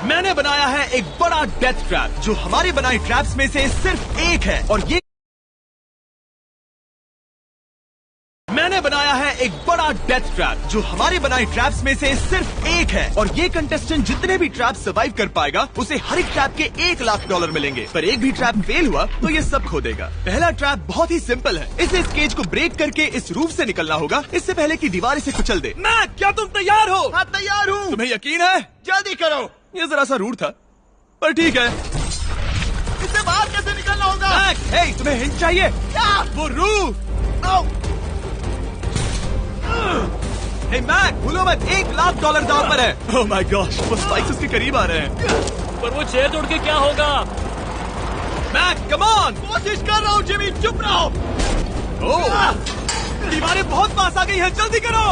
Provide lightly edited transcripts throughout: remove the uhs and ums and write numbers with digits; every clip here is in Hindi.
मैंने बनाया है एक बड़ा डेथ ट्रैप जो हमारी बनाई ट्रैप्स में से सिर्फ एक है और ये मैंने बनाया है एक बड़ा डेथ ट्रैप जो हमारी बनाई ट्रैप्स में से सिर्फ एक है और ये कंटेस्टेंट जितने भी ट्रैप सर्वाइव कर पाएगा उसे हर एक ट्रैप के $1 लाख मिलेंगे। पर एक भी ट्रैप फेल हुआ तो ये सब खो देगा। पहला ट्रैप बहुत ही सिंपल है। इसे इस केज को ब्रेक करके इस रूफ से निकलना होगा इससे पहले कि दीवार इसे कुचल दे। मैक, क्या तुम तैयार हो? हाँ, तैयार हूँ। तुम्हें यकीन है? जल्दी करो। ये जरा सा रूड था पर ठीक है। इससे बाहर कैसे निकलना होगा? मैक, हे, तुम्हें हिंट चाहिए? क्या? वो रूफ। हे मैक, भूलो मत, $1 लाख दांव पर है। ओह माय गॉश, वो स्पाइक्स उसके करीब आ रहे हैं। पर वो चेयर तोड़ के क्या होगा? Mac, come on. कोशिश कर रहा हूँ जिमी, चुप रहो। ओह, दीवारें बहुत पास आ गई हैं, जल्दी करो।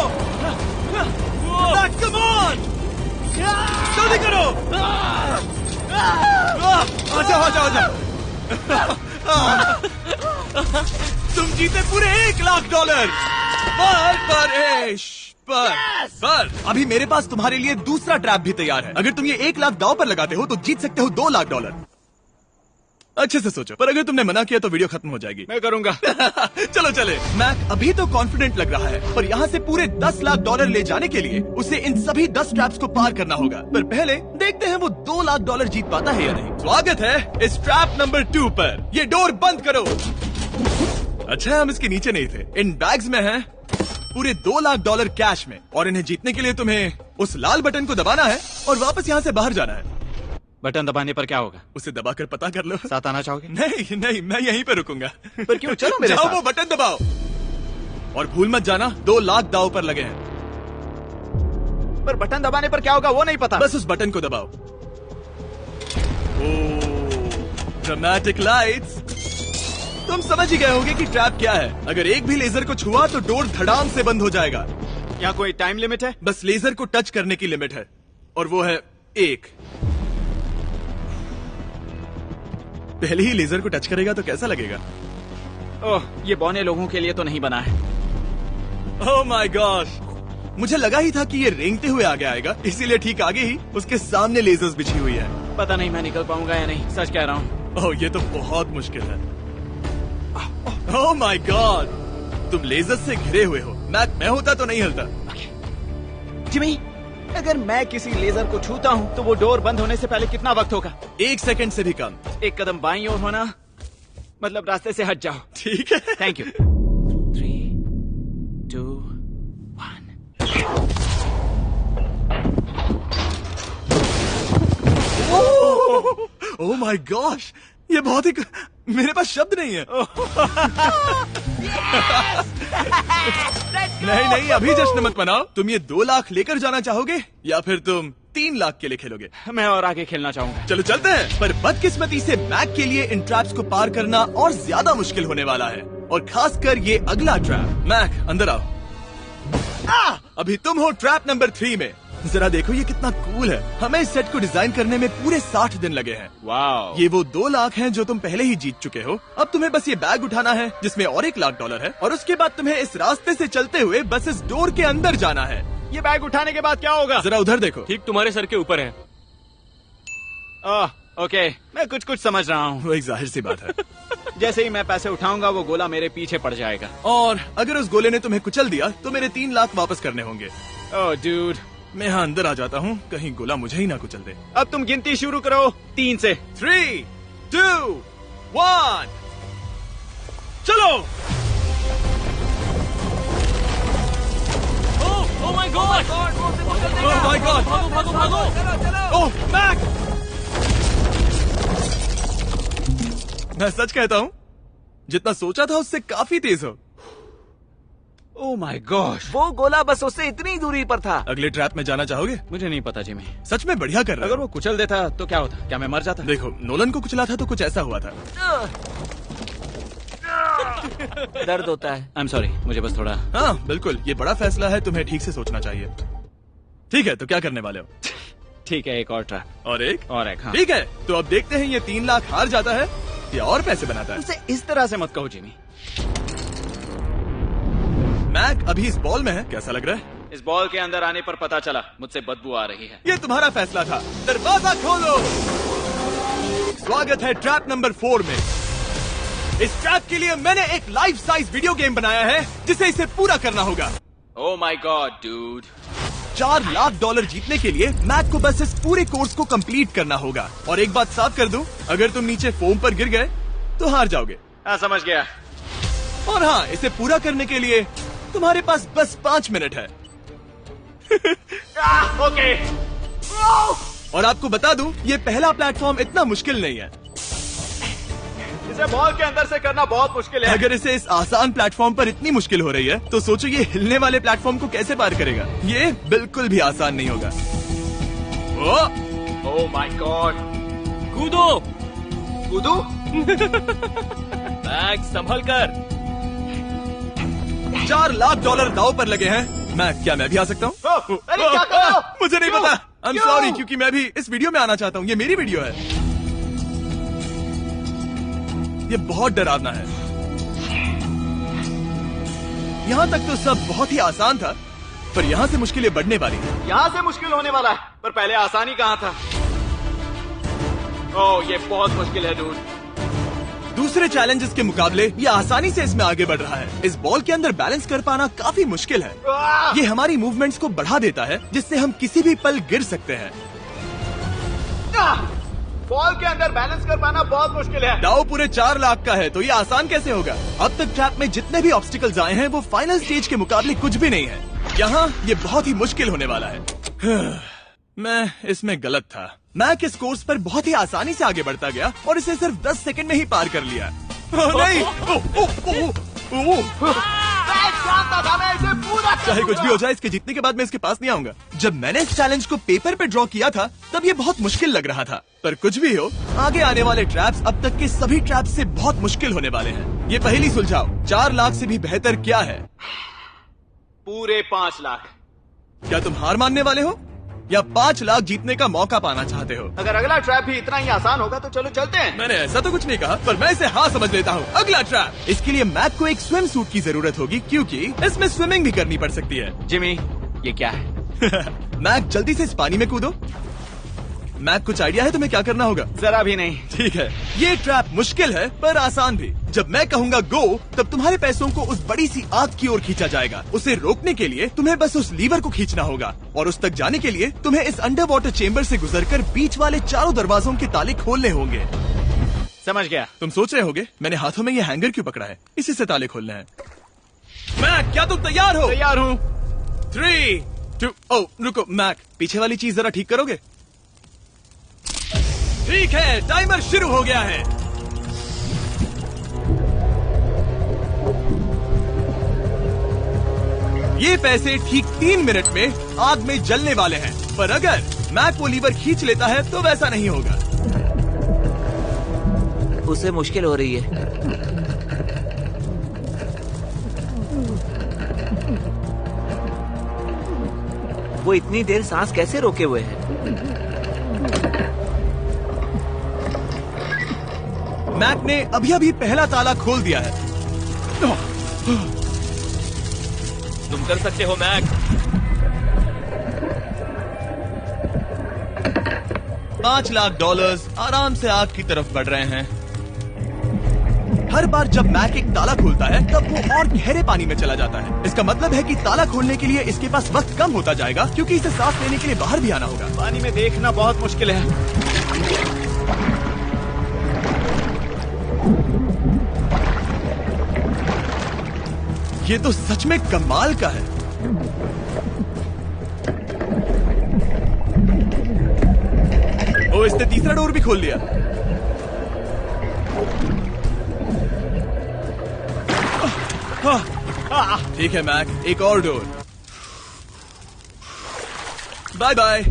मैक, कम ऑन, जल्दी करो। आ जाओ। तुम जीते पूरे $1 लाख। पर अभी मेरे पास तुम्हारे लिए दूसरा ट्रैप भी तैयार है। अगर तुम ये $1 लाख दांव पर लगाते हो तो जीत सकते हो $2 लाख। अच्छे से सोचो, पर अगर तुमने मना किया तो वीडियो खत्म हो जाएगी। मैं करूँगा। चलो चले। मैक अभी तो कॉन्फिडेंट लग रहा है पर यहाँ से पूरे $10 लाख ले जाने के लिए उसे इन सभी 10 ट्रैप्स को पार करना होगा। पर पहले देखते हैं वो $2 लाख जीत पाता है या नहीं। स्वागत है इस ट्रैप नंबर 2 पर। ये डोर बंद करो। अच्छा, हम इसके नीचे नहीं थे। इन बैग्स में है पूरे $2 लाख कैश में और इन्हें जीतने के लिए तुम्हें उस लाल बटन को दबाना है और वापस यहाँ से बाहर जाना है। बटन दबाने पर क्या होगा? उसे दबाकर पता कर लो। साथ आना चाहोगे? नहीं, मैं यहीं पे रुकूंगा। पर क्यों? चलो मेरे जाओ, साथ। वो बटन दबाओ और भूल मत जाना $2 लाख दांव पर लगे हैं। पर बटन दबाने पर क्या होगा वो नहीं पता। बस उस बटन को दबाओ। Dramatic lights. तुम समझ ही गए होगे कि ट्रैप क्या है। अगर एक भी लेजर को छुआ तो डोर धड़ाम से बंद हो जाएगा। क्या कोई टाइम लिमिट है? बस लेजर को टच करने की लिमिट है और वो है 1। पहले ही लेजर को टच करेगा तो कैसा लगेगा? ओह, ये बौने लोगों के लिए तो नहीं बना है। ओह माय गॉश, मुझे लगा ही था कि ये रेंगते हुए आगे आएगा, इसीलिए ठीक आगे ही उसके सामने लेजर्स बिछी हुई है। पता नहीं मैं निकल पाऊंगा या नहीं, सच कह रहा हूँ। ओह, ये तो बहुत मुश्किल है। ओह माय गॉड, तुम लेजर से घिरे हुए हो। मैं होता तो नहीं हिलता। जिमी, अगर मैं किसी लेजर को छूता हूँ तो वो डोर बंद होने से पहले कितना वक्त होगा? 1 सेकंड से भी कम। एक कदम बाईं ओर होना, मतलब रास्ते से हट जाओ। ठीक है, thank you. 3, 2, 1। Oh my gosh, ये बहुत ही मेरे पास शब्द नहीं है। नहीं, अभी जश्न मत मनाओ। तुम ये 2 लाख लेकर जाना चाहोगे या फिर तुम 3 लाख के लिए खेलोगे? मैं और आगे खेलना चाहूंगा। चलो चलते हैं। पर बदकिस्मती से मैक के लिए इन ट्रैप्स को पार करना और ज्यादा मुश्किल होने वाला है और खासकर ये अगला ट्रैप। मैक, अंदर आओ। अभी तुम हो ट्रैप नंबर 3 में। जरा देखो ये कितना कूल है। हमें इस सेट को डिजाइन करने में पूरे 60 दिन लगे हैं। वाओ। ये वो 2 लाख हैं जो तुम पहले ही जीत चुके हो। अब तुम्हें बस ये बैग उठाना है जिसमें और $1 लाख है और उसके बाद तुम्हें इस रास्ते से चलते हुए बस इस डोर के अंदर जाना है। ये बैग उठाने के बाद क्या होगा? जरा उधर देखो। ठीक तुम्हारे सर के ऊपर है। ओके, मैं कुछ समझ रहा हूँ। वो एक जाहिर सी बात है। जैसे ही मैं पैसे उठाऊंगा वो गोला मेरे पीछे पड़ जाएगा। और अगर उस गोले ने तुम्हें कुचल दिया तो मेरे 3 लाख वापस करने होंगे। ओह डूड, मैं यहाँ अंदर आ जाता हूँ, कहीं गोला मुझे ही ना कुचल दे। अब तुम गिनती शुरू करो 3 से। 3, 2, 1, चलो। Oh my God, oh my God, भागो। ओह मैक, मैं सच कहता हूँ जितना सोचा था उससे काफी तेज हो। ओह माय गॉश, वो गोला बस उससे इतनी दूरी पर था। अगले ट्रैप में जाना चाहोगे? मुझे नहीं पता जिमी। सच में बढ़िया कर रहा अगर है। वो कुचल देता तो क्या होता? क्या मैं मर जाता? देखो, नोलन को कुचला था तो कुछ ऐसा हुआ था। दर्द होता है। आई एम सॉरी, मुझे बस थोड़ा। हाँ बिल्कुल, ये बड़ा फैसला है, तुम्हें ठीक से सोचना चाहिए। ठीक है, तो क्या करने वाले हो? ठीक है, एक और ट्रैप। और एक? हाँ। ठीक है, तो अब देखते हैं ये 3 लाख हार जाता है या और पैसे बनाता है। उसे इस तरह से मत कहो जिमी। मैक अभी इस बॉल में है, कैसा लग रहा है? इस बॉल के अंदर आने पर पता चला मुझसे बदबू आ रही है। ये तुम्हारा फैसला था। दरवाजा खोलो। स्वागत है ट्रैप नंबर 4 में। इस ट्रैप के लिए मैंने एक लाइफ साइज वीडियो गेम बनाया है जिसे इसे पूरा करना होगा। Oh my God dude. $4 lakh जीतने के लिए मैक को बस इस पूरे कोर्स को कंप्लीट करना होगा। और एक बात साफ कर दूं, अगर तुम नीचे फोम पर गिर गए तो हार जाओगे। हाँ समझ गया। और हाँ, इसे पूरा करने के लिए तुम्हारे पास बस 5 मिनट है। ओके। और आपको बता दूं, ये पहला प्लेटफॉर्म इतना मुश्किल नहीं है। इसे बॉल के अंदर से करना बहुत मुश्किल है। अगर इसे इस आसान प्लेटफॉर्म पर इतनी मुश्किल हो रही है तो सोचो ये हिलने वाले प्लेटफॉर्म को कैसे पार करेगा। ये बिल्कुल भी आसान नहीं होगा। Oh my God. कूदो। कूदू। मैक संभल कर। $4 लाख दाव पर लगे हैं। मैं भी आ सकता हूँ? अरे क्या कर रहे हो? मुझे नहीं क्यों? पता। आई एम क्यों? सॉरी, क्योंकि मैं भी इस वीडियो में आना चाहता हूँ। ये मेरी वीडियो है। ये बहुत डरावना है। यहाँ तक तो सब बहुत ही आसान था, पर यहाँ से मुश्किलें बढ़ने वाली हैं। यहाँ से मुश्किल होने वाला है, पर पहले आसानी कहाँ था? ओह ये बहुत मुश्किल है डूड। दूसरे चैलेंजेस के मुकाबले ये आसानी से इसमें आगे बढ़ रहा है। इस बॉल के अंदर बैलेंस कर पाना काफी मुश्किल है। ये हमारी मूवमेंट्स को बढ़ा देता है, जिससे हम किसी भी पल गिर सकते हैं। बॉल के अंदर बैलेंस कर पाना बहुत मुश्किल है। दाव पूरे 4 लाख का है, तो ये आसान कैसे होगा? अब तक ट्रैप में जितने भी ऑब्स्टिकल्स आए हैं वो फाइनल स्टेज के मुकाबले कुछ भी नहीं है। यहाँ ये बहुत ही मुश्किल होने वाला है। मैं इसमें गलत था। मैक इस कोर्स पर बहुत ही आसानी से आगे बढ़ता गया और इसे सिर्फ 10 सेकंड में ही पार कर लिया। नहीं, जानता था मैं इसे पूरा चाहे कुछ भी हो जाए, इसके जीतने के बाद मैं इसके पास नहीं आऊंगा। जब मैंने इस चैलेंज को पेपर पे ड्रॉ किया था तब ये बहुत मुश्किल लग रहा था, पर कुछ भी हो, आगे आने वाले ट्रैप्स अब तक के सभी ट्रैप्स से बहुत मुश्किल होने वाले हैं। ये पहली सुलझाओ, 4 लाख से भी बेहतर क्या है? पूरे 5 लाख। क्या तुम हार मानने वाले हो या 5 लाख जीतने का मौका पाना चाहते हो? अगर अगला ट्रैप भी इतना ही आसान होगा तो चलो चलते हैं। मैंने ऐसा तो कुछ नहीं कहा, पर मैं इसे हाँ समझ लेता हूँ। अगला ट्रैप। इसके लिए मैक को एक स्विम सूट की जरूरत होगी, क्योंकि इसमें स्विमिंग भी करनी पड़ सकती है। जिमी ये क्या है? मैक जल्दी से इस पानी में कूदो। मैक कुछ आइडिया है तुम्हें क्या करना होगा? जरा भी नहीं। ठीक है, ये ट्रैप मुश्किल है पर आसान भी। जब मैं कहूँगा गो, तब तुम्हारे पैसों को उस बड़ी सी आग की ओर खींचा जाएगा। उसे रोकने के लिए तुम्हें बस उस लीवर को खींचना होगा, और उस तक जाने के लिए तुम्हें इस अंडर वाटर चेम्बर से गुजरकर बीच वाले चारों दरवाजों के ताले खोलने होंगे। समझ गया। तुम सोच रहे होगे मैंने हाथों में ये हैंगर क्यों पकड़ा है? इसी से ताले खोलने हैं। मैक, क्या तुम तैयार हो? तैयार हूँ। 3, 2, ओह रुको मैक, पीछे वाली चीज जरा ठीक करोगे? ठीक है, टाइमर शुरू हो गया है। ये पैसे ठीक 3 मिनट में आग में जलने वाले हैं, पर अगर मैक वो लीवर खींच लेता है तो वैसा नहीं होगा। उसे मुश्किल हो रही है। वो इतनी देर सांस कैसे रोके हुए है? मैक ने अभी अभी पहला ताला खोल दिया है। तुम कर सकते हो मैक। $5 लाख आराम से आग की तरफ बढ़ रहे हैं। हर बार जब मैक एक ताला खोलता है तब वो और गहरे पानी में चला जाता है। इसका मतलब है कि ताला खोलने के लिए इसके पास वक्त कम होता जाएगा, क्योंकि इसे सांस लेने के लिए बाहर भी आना होगा। पानी में देखना बहुत मुश्किल है। ये तो सच में कमाल का है। ओ, इसने तीसरा डोर भी खोल दिया। ठीक है मैक, एक और डोर। Bye bye.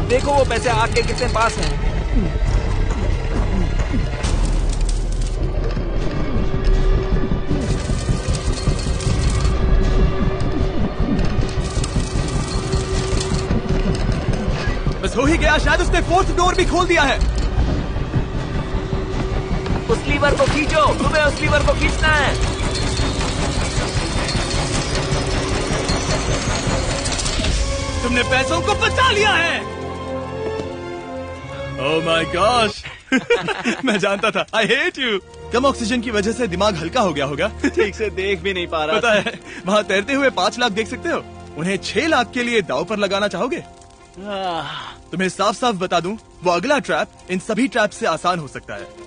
देखो वो पैसे आग के कितने पास हैं। बस हो ही गया, शायद उसने 4th डोर भी खोल दिया है। उस लीवर को खींचो, तुम्हें उस लीवर को खींचना है। तुमने पैसों को बचा लिया है। ओह माय गॉश। मैं जानता था। I hate you. Come oxygen की वजह से दिमाग हल्का हो गया होगा। ठीक से देख भी नहीं पा रहा। पता है, वहाँ तैरते हुए 5 लाख देख सकते हो। उन्हें 6 लाख के लिए दांव पर लगाना चाहोगे? तुम्हें साफ साफ बता दूं, वो अगला ट्रैप इन सभी ट्रैप से आसान हो सकता है।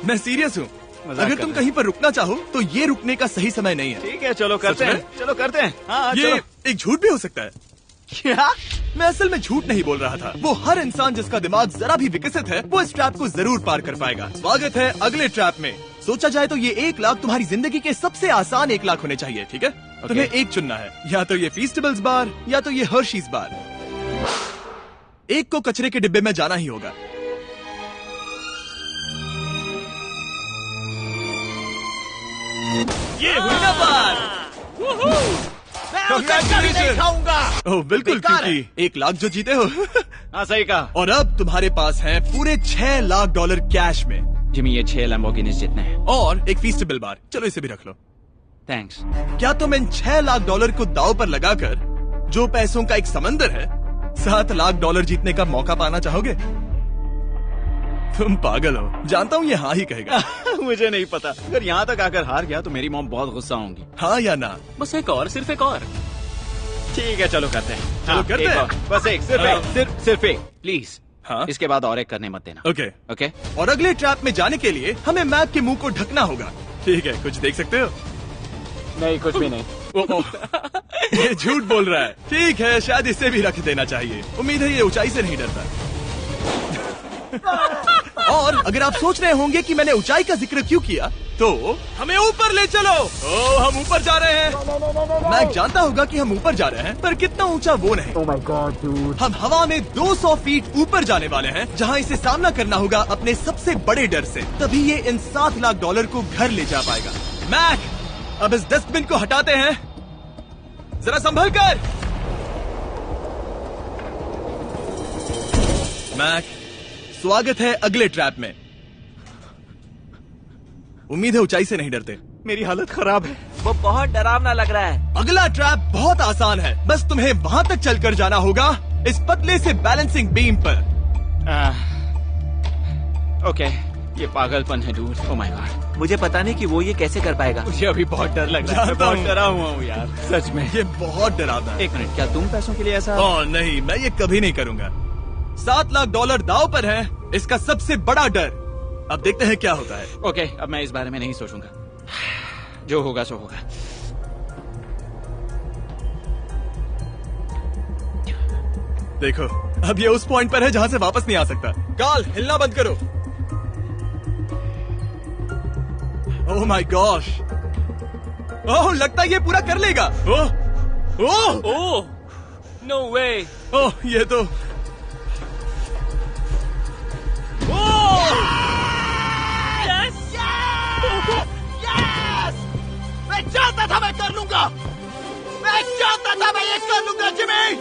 मैं सीरियस हूँ। अगर तुम कहीं पर रुकना चाहो तो ये रुकने का सही समय नहीं है। ठीक है, चलो करते हैं। चलो करते हैं। हाँ, ये चलो। एक झूठ भी हो सकता है। क्या? मैं असल में झूठ नहीं बोल रहा था। वो हर इंसान जिसका दिमाग जरा भी विकसित है, वो इस ट्रैप को जरूर पार कर पाएगा। स्वागत है अगले ट्रैप में। सोचा जाए तो ये 1 लाख तुम्हारी जिंदगी के सबसे आसान 1 लाख होने चाहिए, ठीक है? तुम्हें एक चुनना है, या तो ये फीस्टेबल्स बार या तो ये हर्शीज बार। एक को कचरे के डिब्बे में जाना ही होगा। ये हुई ना बार। खाऊंगा। ओह बिल्कुल, क्योंकि 1 लाख जो जीते हो। हाँ, सही कहा। और अब तुम्हारे पास है पूरे $6 लाख कैश में। जिमी, ये 6 लैम्बोर्गिनीज जितने हैं। और एक फीस्टेबल बार। चलो इसे भी रख लो। थैंक्स। क्या तुम इन $6 लाख को दांव पर लगाकर, जो पैसों का एक समंदर है, $7 लाख जीतने का मौका पाना चाहोगे? तुम पागल हो। जानता हूँ ये हाँ ही कहेगा। मुझे नहीं पता। अगर यहाँ तक आकर हार गया तो मेरी मॉम बहुत गुस्सा होंगी। हाँ या ना? बस एक और, सिर्फ एक और। ठीक है, चलो करते हैं। चलो करते एक हैं। और। बस एक, सिर्फ एक, सिर्फ एक, प्लीज। हाँ? इसके बाद और एक करने मत देना। ओके। ओके। और अगले ट्रैप में जाने के लिए हमें मैक के मुंह को ढकना होगा। ठीक है, कुछ देख सकते हो? नहीं, कुछ भी नहीं। ये झूठ बोल रहा है। ठीक है, शायद इसे भी रख देना चाहिए। उम्मीद है ये ऊंचाई से नहीं डरता। और अगर आप सोच रहे होंगे कि मैंने ऊंचाई का जिक्र क्यों किया, तो हमें ऊपर ले चलो। ओह, हम ऊपर जा रहे हैं। मैं जानता होगा कि हम ऊपर जा रहे हैं, पर कितना ऊंचा वो नहीं। Oh my God, dude. हम हवा में 200 फीट ऊपर जाने वाले हैं, जहां इसे सामना करना होगा अपने सबसे बड़े डर से। तभी ये इन $7 लाख को घर ले जा पाएगा। मैक, अब इस डस्टबिन को हटाते हैं। जरा संभल कर। मैक, स्वागत है अगले ट्रैप में। उम्मीद है ऊंचाई से नहीं डरते। मेरी हालत खराब है। वो बहुत डरावना लग रहा है। अगला ट्रैप बहुत आसान है। बस तुम्हें वहां तक चलकर जाना होगा, इस पतले से बैलेंसिंग बीम पर। ओके, ये पागलपन है डूड। Oh my God. मुझे पता नहीं कि वो ये कैसे कर पाएगा। मुझे अभी बहुत डर लग रहा है। मैं बहुत डरा हुआ हूँ यार, सच में। ये बहुत डरावना है। एक मिनट, क्या तुम पैसों के लिए ऐसा? ओह नहीं, मैं ये कभी नहीं करूंगा। $7 लाख दांव पर है, इसका सबसे बड़ा डर। अब देखते हैं क्या होता है। ओके, अब मैं इस बारे में नहीं सोचूंगा। जो होगा सो होगा। देखो, अब ये उस पॉइंट पर है जहां से वापस नहीं आ सकता। कार्ल, हिलना बंद करो। ओह माय गॉश। ओह, लगता है ये पूरा कर लेगा। ओह ओह ओह, नो वे। ओह, ये तो मैं जानता था मैं कर लूंगा। मैं जानता था मैं ये कर लूंगा, Jimmy.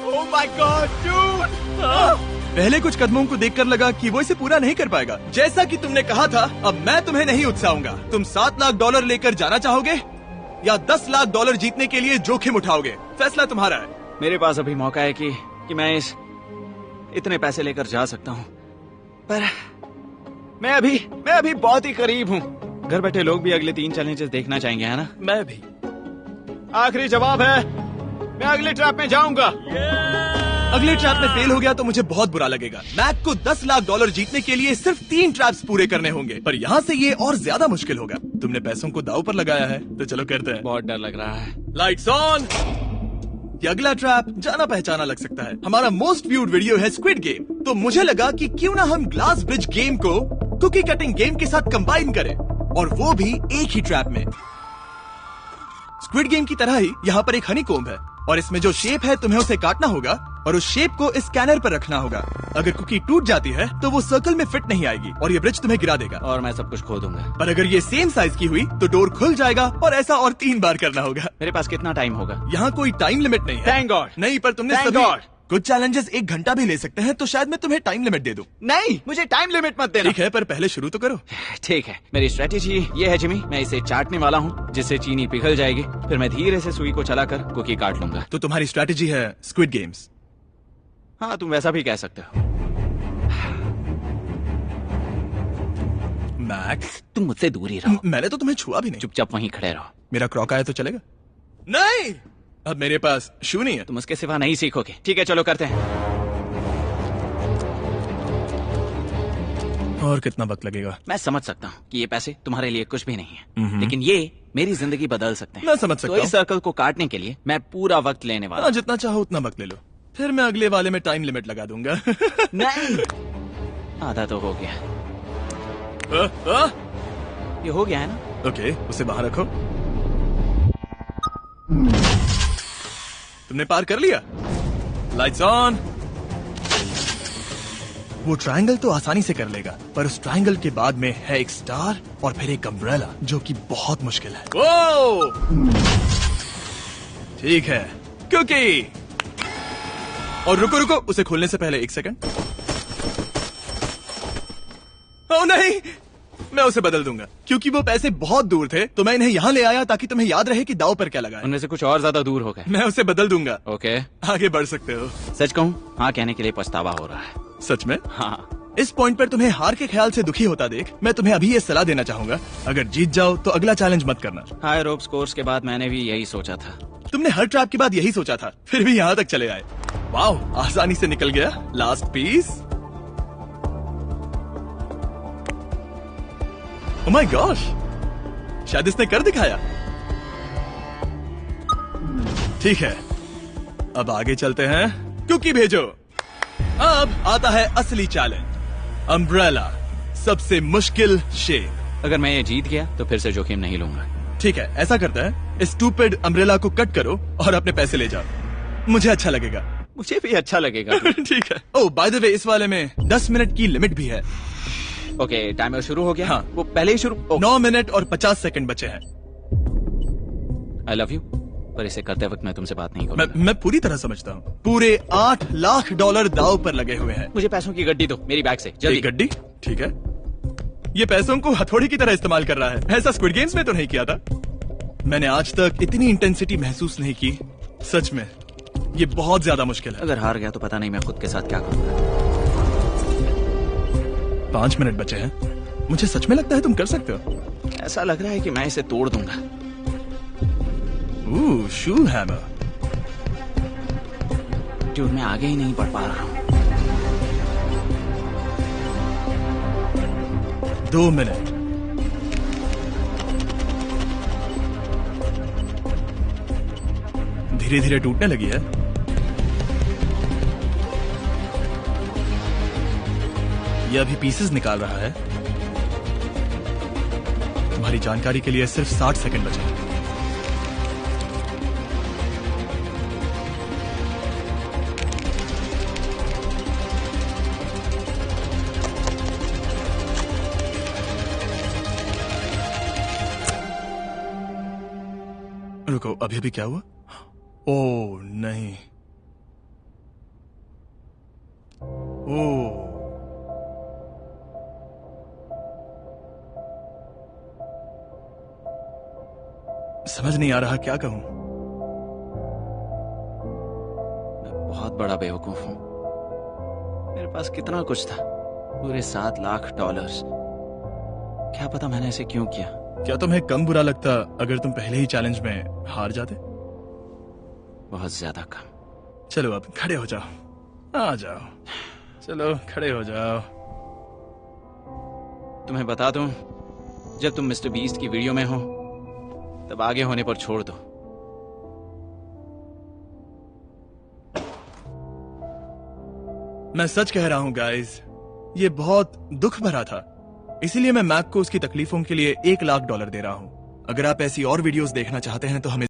Oh my God dude. पहले कुछ कदमों को देखकर लगा कि वो इसे पूरा नहीं कर पाएगा। जैसा कि तुमने कहा था, अब मैं तुम्हें नहीं उकसाऊंगा। तुम $7 लाख लेकर जाना चाहोगे या $10 लाख जीतने के लिए जोखिम उठाओगे? फैसला तुम्हारा है। मेरे पास अभी मौका है कि मैं इतने पैसे लेकर जा सकता हूँ, पर मैं अभी बहुत ही करीब हूँ। घर बैठे लोग भी अगले 3 चैलेंजेस देखना चाहेंगे, है ना? मैं भी। आखिरी जवाब है, मैं अगले ट्रैप में जाऊंगा। अगले ट्रैप में फेल हो गया तो मुझे बहुत बुरा लगेगा। मैक को $10 लाख जीतने के लिए सिर्फ 3 ट्रैप्स पूरे करने होंगे, पर यहाँ से ये और ज्यादा मुश्किल होगा। तुमने पैसों को दांव पर लगाया है, तो चलो करते हैं। बहुत डर लग रहा है। Lights on. ये अगला ट्रैप जाना पहचाना लग सकता है। हमारा मोस्ट व्यूड वीडियो है स्क्विड गेम, तो मुझे लगा कि क्यों ना हम ग्लास ब्रिज गेम को कुकी कटिंग गेम के साथ कंबाइन करें, और वो भी एक ही ट्रैप में। स्क्विड गेम की तरह ही यहाँ पर एक हनीकॉम्ब है, और इसमें जो शेप है तुम्हें उसे काटना होगा और उस शेप को इस स्कैनर पर रखना होगा। अगर कुकी टूट जाती है तो वो सर्कल में फिट नहीं आएगी और ये ब्रिज तुम्हें गिरा देगा, और मैं सब कुछ खो दूंगा। पर अगर ये सेम साइज की हुई तो डोर खुल जाएगा, और ऐसा और 3 बार करना होगा। मेरे पास कितना टाइम होगा? यहाँ कोई टाइम लिमिट नहीं है। Thank God. नहीं, पर तुमने Thank सभी God. कुछ चैलेंजेस 1 घंटा भी ले सकते हैं, तो शायद मैं तुम्हें टाइम लिमिट दे दूं। नहीं, मुझे टाइम लिमिट मत देना। ठीक है, पर पहले शुरू तो करो। ठीक है, मेरी स्ट्रेटेजी ये है जिमी, मैं इसे चाटने वाला हूँ जिससे चीनी पिघल जाएगी, फिर मैं धीरे से सुई को चलाकर कुकी काट लूंगा। तो तुम्हारी स्ट्रेटेजी है स्क्विड गेम्स। हाँ, तुम वैसा भी कह सकते हो। मैक्स, तुम मुझसे दूर ही रहो। मैंने तो तुम्हें छुआ भी नहीं। चुपचाप वहीं खड़े रहो। मेरा क्रॉक आया तो चलेगा? नहीं, अब मेरे पास शू नहीं है। तुम उसके सिवा नहीं सीखोगे। ठीक है, चलो करते हैं। और कितना वक्त लगेगा? मैं समझ सकता हूँ कि ये पैसे तुम्हारे लिए कुछ भी नहीं है, लेकिन ये मेरी जिंदगी बदल सकते हैं। मैं समझ सकता तो हूँ। इस सर्कल को काटने के लिए मैं पूरा वक्त लेने वाला हूँ। जितना चाहो उतना वक्त ले लो, फिर मैं अगले वाले में टाइम लिमिट लगा दूंगा। नहीं, आधा तो हो गया। ये हो गया है ना? ओके, उसे बाहर रखो। तुमने पार कर लिया। Lights on. वो ट्रायंगल तो आसानी से कर लेगा, पर उस ट्रायंगल के बाद में है एक स्टार और फिर एक अम्ब्रेला, जो कि बहुत मुश्किल है। ओ! ठीक है, क्योंकि और रुको रुको, उसे खोलने से पहले 1 सेकंड। ओ नहीं, मैं उसे बदल दूंगा, क्योंकि वो पैसे बहुत दूर थे, तो मैं इन्हें यहाँ ले आया ताकि तुम्हें याद रहे कि दाव पर क्या लगा है। उनमें से कुछ और ज्यादा दूर हो गए। मैं उसे बदल दूंगा। ओके, आगे बढ़ सकते हो। सच कहूँ, हाँ कहने के लिए पछतावा हो रहा है। सच में? हाँ। इस पॉइंट पर तुम्हें हार के ख्याल से दुखी होता देख, मैं तुम्हें अभी ये सलाह देना चाहूंगा, अगर जीत जाओ तो अगला चैलेंज मत करना। हाई रोप्स कोर्स के बाद मैंने भी यही सोचा था। तुमने हर ट्रैप के बाद यही सोचा था, फिर भी यहाँ तक चले आए। वाह, आसानी से निकल गया। Last piece. Oh my gosh, शायद इसने कर दिखाया। ठीक है, अब आगे चलते हैं। क्योंकि भेजो। अब आता है असली चैलेंज, अम्ब्रेला, सबसे मुश्किल शेप। अगर मैं ये जीत गया तो फिर से जोखिम नहीं लूंगा। ठीक है, ऐसा करते हैं, इस स्टूपिड अम्ब्रेला को कट करो और अपने पैसे ले जाओ। मुझे अच्छा लगेगा। मुझे भी अच्छा लगेगा। ठीक है। ओह बाय द वे, इस वाले में 10 मिनट की लिमिट भी है। ओके, टाइमर शुरू हो गया। हाँ। वो पहले ही शुरू। 9 मिनट और 50 सेकंड बचे हैं। आई लव यू, पर इसे करते वक्त मैं तुमसे बात नहीं करूंगा। मैं पूरी तरह समझता हूँ। पूरे $8 लाख दाव पर लगे हुए हैं। मुझे पैसों की गड्डी दो मेरी बैग से, जल्दी। एक गड्डी? ठीक है। ये पैसों को हथौड़ी की तरह इस्तेमाल कर रहा है। ऐसा स्क्विड गेम्स में तो नहीं किया था। मैंने आज तक इतनी इंटेंसिटी महसूस नहीं की। सच में ये बहुत ज्यादा मुश्किल है। अगर हार गया तो पता नहीं मैं खुद के साथ क्या करूंगा। 5 मिनट बचे हैं। मुझे सच में लगता है तुम कर सकते हो। ऐसा लग रहा है कि मैं इसे तोड़ दूंगा। शू हैमर। ड्यूड, मैं आगे ही नहीं बढ़ पा रहा हूँ। 2 मिनट। धीरे धीरे टूटने लगी है। यह अभी पीसेस निकाल रहा है। तुम्हारी जानकारी के लिए सिर्फ 60 सेकंड बचे हैं। रुको, अभी अभी क्या हुआ? ओह नहीं। ओह, समझ नहीं आ रहा क्या कहूं। मैं बहुत बड़ा बेवकूफ हूँ। मेरे पास कितना कुछ था, पूरे $7 लाख। क्या पता मैंने ऐसे क्यों किया। क्या तुम्हें कम बुरा लगता अगर तुम पहले ही चैलेंज में हार जाते? बहुत ज्यादा कम। चलो अब खड़े हो जाओ। आ जाओ, चलो खड़े हो जाओ। तुम्हें बता दूं, जब तुम मिस्टर बीस्ट की वीडियो में हो तब आगे होने पर छोड़ दो। मैं सच कह रहा हूं गाइस, ये बहुत दुख भरा था। इसीलिए मैं मैक को उसकी तकलीफों के लिए $1 लाख दे रहा हूं। अगर आप ऐसी और वीडियोस देखना चाहते हैं तो हमें